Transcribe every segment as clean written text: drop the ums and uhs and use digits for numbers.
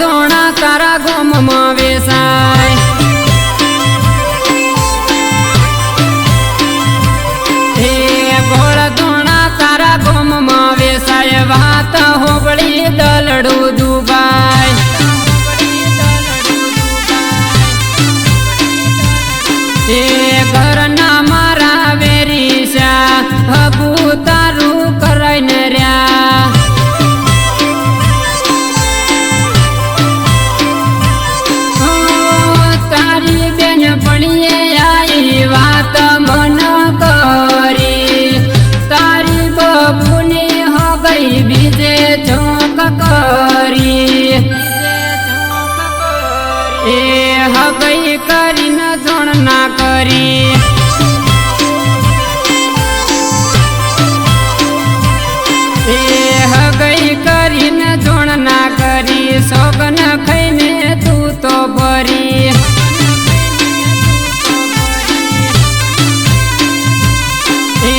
ધોણા તારા ગોમમાં વેસાય હે ગોળ ધોણા તારા ગોમમાં વેસાય વાત હોબળી દલડું દુબાય હે ઘરના મારા વેરીશા હગુ તારું કરાઈને રહ્યા તારી બેન પણીએ આવી વાત મન કરી તારી બબુની હો ગઈ બીજે ચોક કરી એ હગઈ કરીને જોણ ના કરી એ હગઈ કરીને જોણ ના કરી સોગન ખાઈને તું તો ભરી એ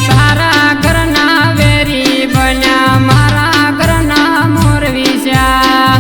તારા ઘરના વેરી બન્યા મારા ઘરના મોરવીશા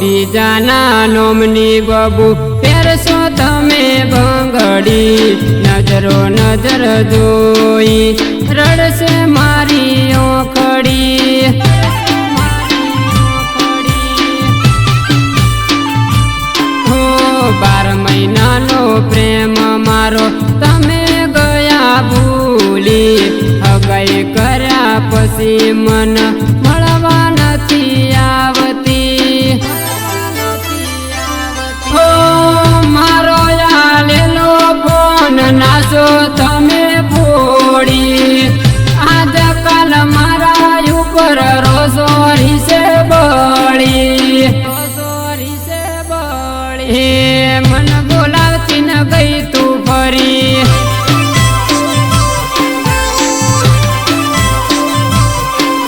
બીજાના નોમની બબુ પહેરશો તમે બંગડી નજરો નજર જોઈ રડશે મારી ઓખડી હો 12 મહિનાનો પ્રેમ મારો તમે ગયા ભૂલી હગાઈ કર્યા પછી મન મળવા નથી આવતી હો મારો આલેલો ફોન નાસો તમે ફોડી આજ કાલ મારા ઉપર રોસો રીસે બળી હે મન બોલાવતી ન ગઈ તું ફરી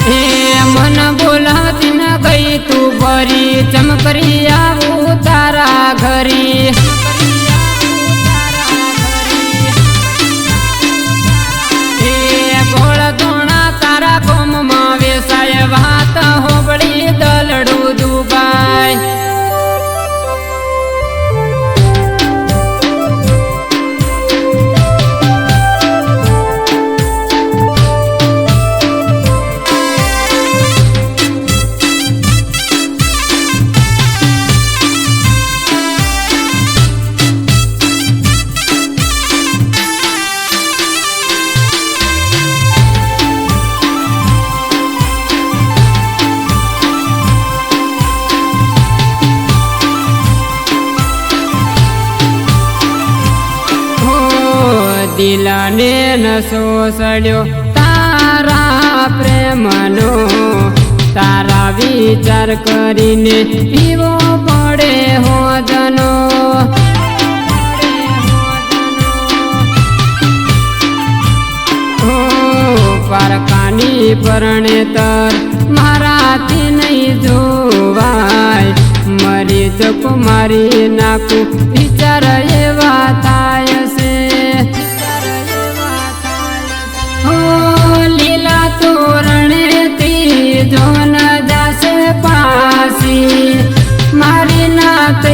હે મન બોલાવતી ન ગઈ તું ફરી ચમકરી આવું તારા ઘરી હે ગોળ ધોણા તારા ગોમમાં વેસાય વાત હોબળી દલડું દુબાય દિલને નસો સડ્યો તારા પ્રેમનો તારા વિચાર કરીને પીવો પડે હોદનો હો પારકાની પરણેતર મારાથી નહીં જોવાય મરી જપ મારી નાખું વિચાર એવા થાય છે લીલા તોરણેથી જોન જાશે પાસી મારી નાથ